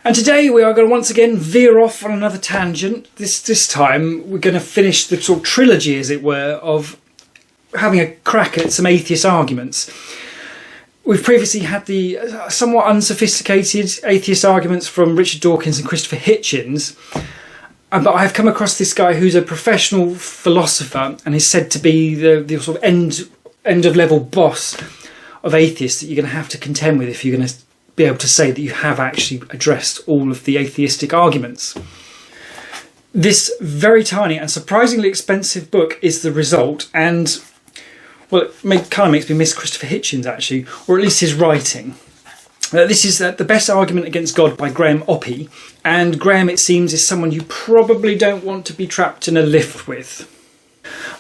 And today we are going to once again veer off on another tangent. This time we're going to finish the sort of trilogy, as it were, of having a crack at some atheist arguments. We've previously had the somewhat unsophisticated atheist arguments from Richard Dawkins and Christopher Hitchens. But I have come across this guy who's a professional philosopher and is said to be the sort of end of level boss of atheists that you're going to have to contend with if you're going to be able to say that you have actually addressed all of the atheistic arguments. This very tiny and surprisingly expensive book is the result, and well, it kind of makes me miss Christopher Hitchens actually, or at least his writing. This is The Best Argument Against God by Graham Oppy, and Graham, it seems, is someone you probably don't want to be trapped in a lift with.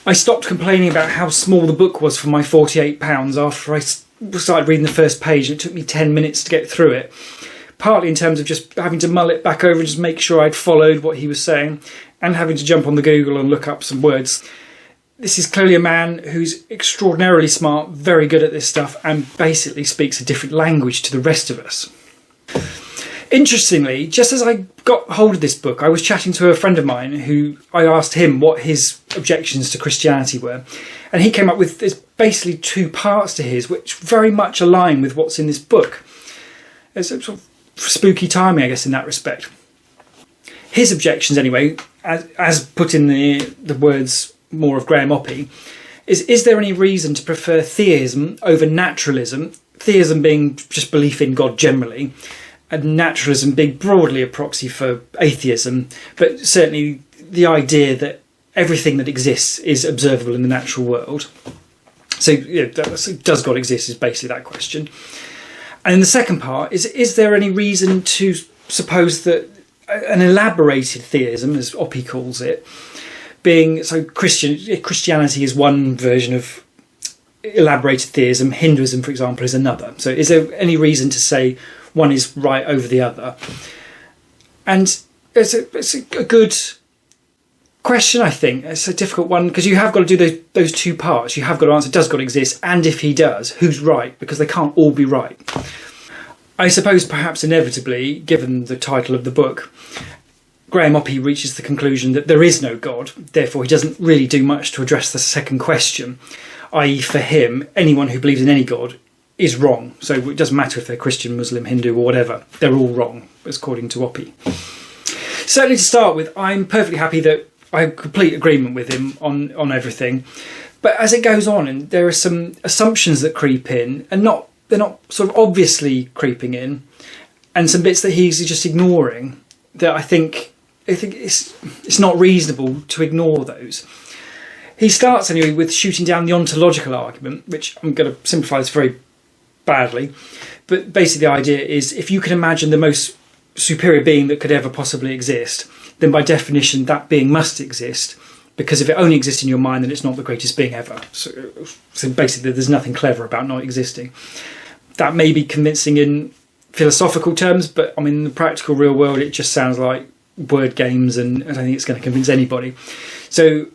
I stopped complaining about how small the book was for my £48 after I started reading the first page, and it took me 10 minutes to get through it. Partly in terms of just having to mull it back over and just make sure I'd followed what he was saying, and having to jump on the Google and look up some words. This is clearly a man who's extraordinarily smart, very good at this stuff, and basically speaks a different language to the rest of us. Interestingly, just as I got hold of this book, I was chatting to a friend of mine who I asked him what his objections to Christianity were. And he came up with there's basically two parts to his, which very much align with what's in this book. It's a sort of spooky timing, I guess, in that respect. His objections, anyway, as put in the words more of Graham Oppy, is there any reason to prefer theism over naturalism? Theism being just belief in God generally, and naturalism being broadly a proxy for atheism, but certainly the idea that everything that exists is observable in the natural world. So, does God exist is basically that question. And in the second part, is there any reason to suppose that an elaborated theism, as Oppy calls it, being so Christianity is one version of elaborated theism, Hinduism, for example, is another. So is there any reason to say one is right over the other? And it's a good question, I think. It's a difficult one because you have got to do those two parts. You have got to answer, does God exist? And if he does, who's right? Because they can't all be right. I suppose perhaps inevitably, given the title of the book, Graham Oppy reaches the conclusion that there is no God. Therefore, he doesn't really do much to address the second question, i.e. for him, anyone who believes in any God is wrong. So it doesn't matter if they're Christian, Muslim, Hindu or whatever. They're all wrong, according to Oppy. Certainly to start with, I'm perfectly happy that I have complete agreement with him on everything. But as it goes on, and there are some assumptions that creep in, and they're not sort of obviously creeping in, and some bits that he's just ignoring, that I think it's not reasonable to ignore those. He starts anyway with shooting down the ontological argument, which I'm going to simplify this very badly. But basically the idea is if you can imagine the most superior being that could ever possibly exist, then by definition that being must exist, because if it only exists in your mind, then it's not the greatest being ever. So basically there's nothing clever about not existing. That may be convincing in philosophical terms, but I mean in the practical real world it just sounds like word games, and I don't think it's going to convince anybody. So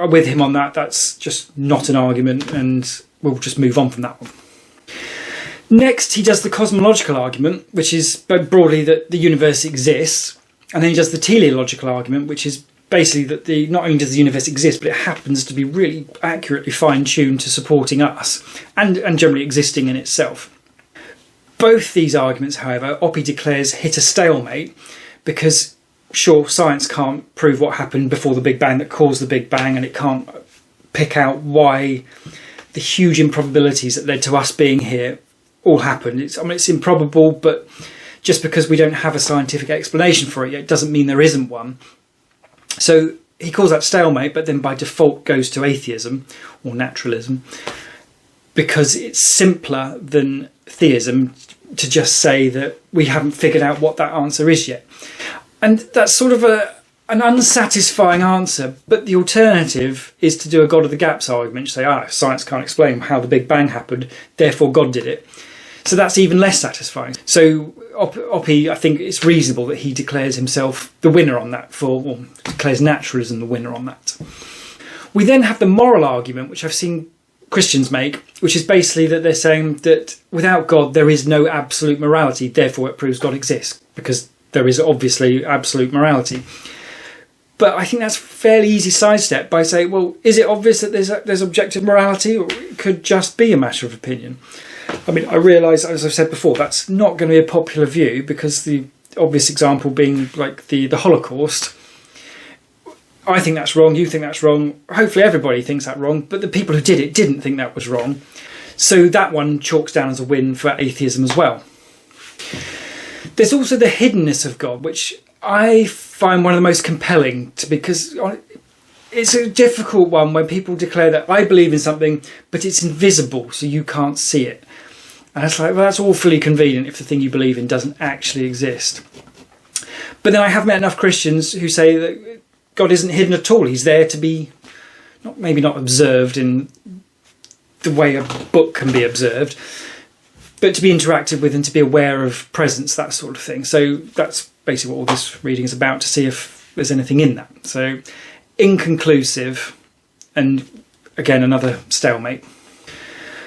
with him on that, that's just not an argument, and we'll just move on from that one. Next, he does the cosmological argument, which is broadly that the universe exists, and then he does the teleological argument, which is basically that not only does the universe exist, but it happens to be really accurately fine-tuned to supporting us, and generally existing in itself. Both these arguments, however, Oppy declares hit a stalemate, because sure, science can't prove what happened before the Big Bang that caused the Big Bang, and it can't pick out why the huge improbabilities that led to us being here all happened. It's improbable, but just because we don't have a scientific explanation for it yet doesn't mean there isn't one. So he calls that stalemate, but then by default goes to atheism or naturalism, because it's simpler than theism to just say that we haven't figured out what that answer is yet. And that's sort of an unsatisfying answer, but the alternative is to do a God of the gaps argument. You say, science can't explain how the Big Bang happened, therefore God did it. So that's even less satisfying. So Oppy, I think it's reasonable that he declares himself the winner on that, declares naturalism the winner on that. We then have the moral argument, which I've seen Christians make, which is basically that they're saying that without God there is no absolute morality, therefore it proves God exists. because there is obviously absolute morality. But I think that's a fairly easy sidestep by saying, well, is it obvious that there's objective morality, or it could just be a matter of opinion? I mean, I realise, as I've said before, that's not going to be a popular view, because the obvious example being like the Holocaust. I think that's wrong, you think that's wrong, hopefully everybody thinks that wrong, but the people who did it didn't think that was wrong. So that one chalks down as a win for atheism as well. There's also the hiddenness of God, which I find one of the most compelling, because it's a difficult one when people declare that I believe in something, but it's invisible, so you can't see it. And it's like, well, that's awfully convenient if the thing you believe in doesn't actually exist. But then I have met enough Christians who say that God isn't hidden at all. He's there to be, maybe not observed in the way a book can be observed, but to be interacted with and to be aware of presence, that sort of thing. So that's basically what all this reading is about, to see if there's anything in that. So inconclusive, and again, another stalemate.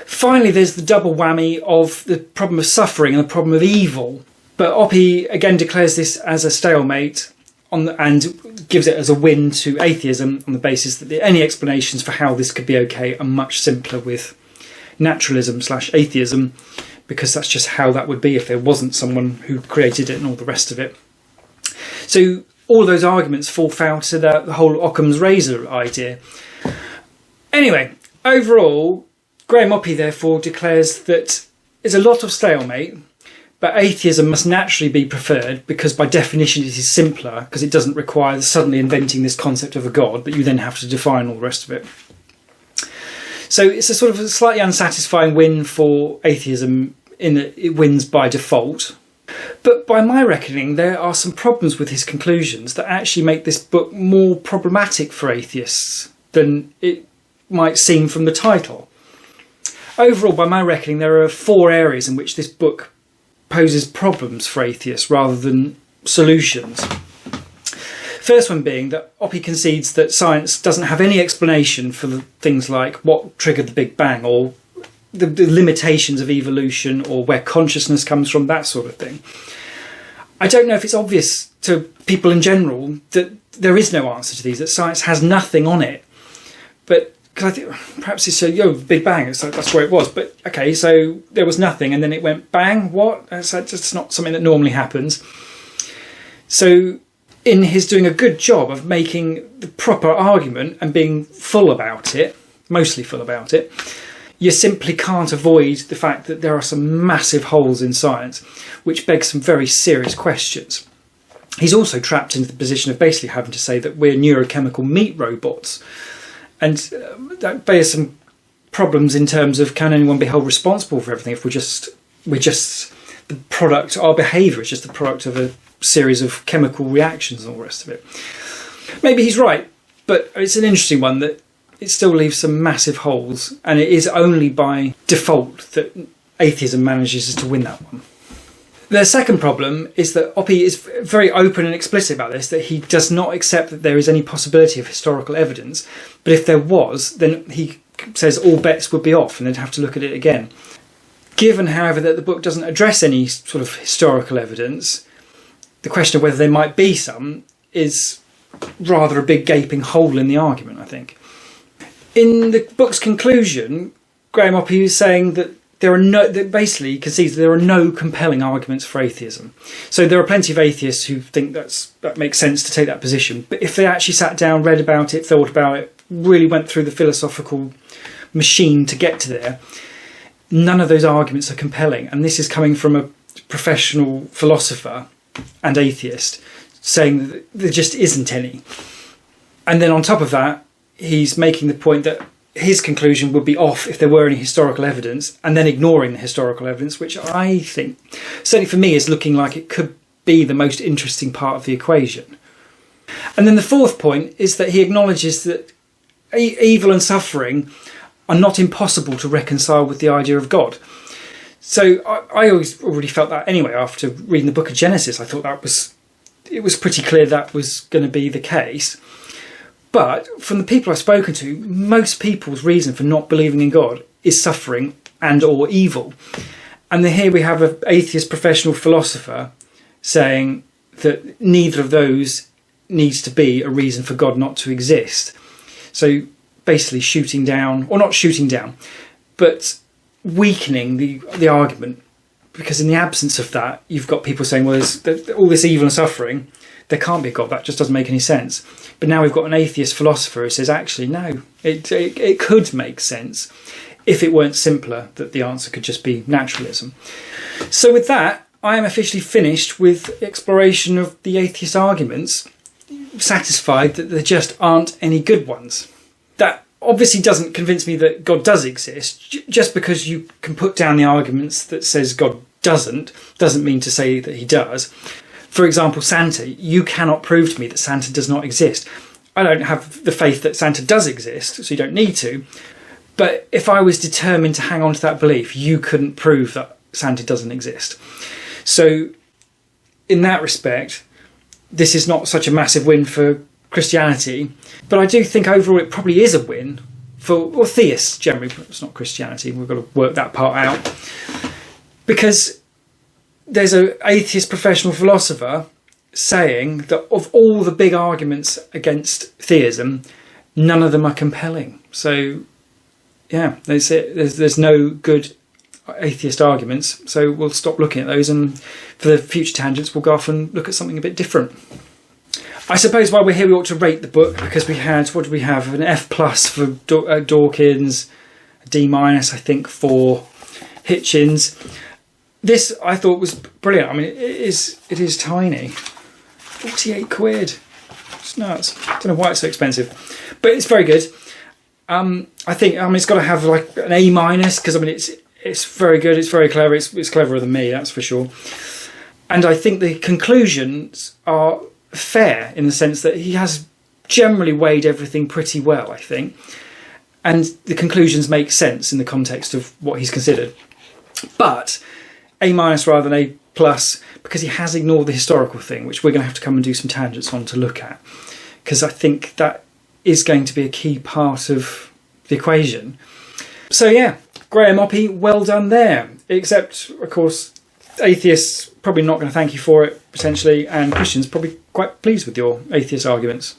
Finally, there's the double whammy of the problem of suffering and the problem of evil. But Oppie again declares this as a stalemate and gives it as a win to atheism on the basis that any explanations for how this could be okay are much simpler with naturalism/atheism, because that's just how that would be if there wasn't someone who created it and all the rest of it. So all those arguments fall foul to the whole Occam's razor idea. Anyway, overall, Graham Oppie therefore declares that there's a lot of stalemate, but atheism must naturally be preferred because by definition it is simpler, because it doesn't require suddenly inventing this concept of a god that you then have to define all the rest of it. So it's a sort of a slightly unsatisfying win for atheism in that it wins by default. But by my reckoning, there are some problems with his conclusions that actually make this book more problematic for atheists than it might seem from the title. Overall, by my reckoning, there are 4 areas in which this book poses problems for atheists rather than solutions. First one being that Oppie concedes that science doesn't have any explanation for the things like what triggered the Big Bang, or the limitations of evolution, or where consciousness comes from, that sort of thing. I don't know if it's obvious to people in general that there is no answer to these, that science has nothing on it. But because I think perhaps it's Big Bang, it's like, that's where it was. But okay, so there was nothing and then it went bang, what? That's just not something that normally happens. So in his doing a good job of making the proper argument and being full about it, mostly full about it, you simply can't avoid the fact that there are some massive holes in science, which begs some very serious questions. He's also trapped into the position of basically having to say that we're neurochemical meat robots. And that bears some problems in terms of, can anyone be held responsible for everything if we're just the product, our behaviour is just the product of a series of chemical reactions and all the rest of it. Maybe he's right, but it's an interesting one that it still leaves some massive holes, and it is only by default that atheism manages to win that one. The second problem is that Oppie is very open and explicit about this, that he does not accept that there is any possibility of historical evidence, but if there was, then he says all bets would be off and they'd have to look at it again. Given, however, that the book doesn't address any sort of historical evidence, the question of whether there might be some is rather a big gaping hole in the argument, I think. In the book's conclusion, Graham Oppie is saying that basically concedes that there are no compelling arguments for atheism. So there are plenty of atheists who think that makes sense to take that position. But if they actually sat down, read about it, thought about it, really went through the philosophical machine to get to there, none of those arguments are compelling. And this is coming from a professional philosopher and atheist saying that there just isn't any. And then on top of that, he's making the point that his conclusion would be off if there were any historical evidence, and then ignoring the historical evidence, which I think, certainly for me, is looking like it could be the most interesting part of the equation. And then the fourth point is that he acknowledges that evil and suffering are not impossible to reconcile with the idea of God. So I always already felt that anyway after reading the book of Genesis. I thought it was pretty clear that was going to be the case. But from the people I've spoken to, most people's reason for not believing in God is suffering and or evil. And then here we have an atheist professional philosopher saying that neither of those needs to be a reason for God not to exist. So basically shooting down, or not shooting down, but weakening the argument, because in the absence of that, you've got people saying, well, there's all this evil and suffering, there can't be a God, that just doesn't make any sense. But now we've got an atheist philosopher who says, actually, no, it could make sense if it weren't simpler, that the answer could just be naturalism. So with that, I am officially finished with exploration of the atheist arguments, satisfied that there just aren't any good ones. That obviously doesn't convince me that God does exist. Just because you can put down the arguments that says God doesn't mean to say that he does. For example, Santa. You cannot prove to me that Santa does not exist. I don't have the faith that Santa does exist, so you don't need to. But if I was determined to hang on to that belief, you couldn't prove that Santa doesn't exist. So in that respect, this is not such a massive win for Christianity, but I do think overall it probably is a win for theists generally. It's not Christianity, we've got to work that part out, because there's an atheist professional philosopher saying that of all the big arguments against theism, none of them are compelling. So yeah, there's no good atheist arguments, so we'll stop looking at those, and for the future tangents we'll go off and look at something a bit different. I suppose while we're here we ought to rate the book, because we had, what did we have, an F+ for Dawkins, a D- I think for Hitchens. This I thought was brilliant. I mean, it is tiny, 48 quid, it's nuts. I don't know why it's so expensive, but it's very good. I think it's got to have like an A-, because I mean it's very good, it's very clever, it's cleverer than me, that's for sure. And I think the conclusions are fair in the sense that he has generally weighed everything pretty well, I think, and the conclusions make sense in the context of what he's considered. But A- rather than A+, because he has ignored the historical thing, which we're going to have to come and do some tangents on to look at, because I think that is going to be a key part of the equation. So yeah, Graham Oppy, well done there. Except, of course, atheists probably not going to thank you for it, potentially, and Christians probably quite pleased with your atheist arguments.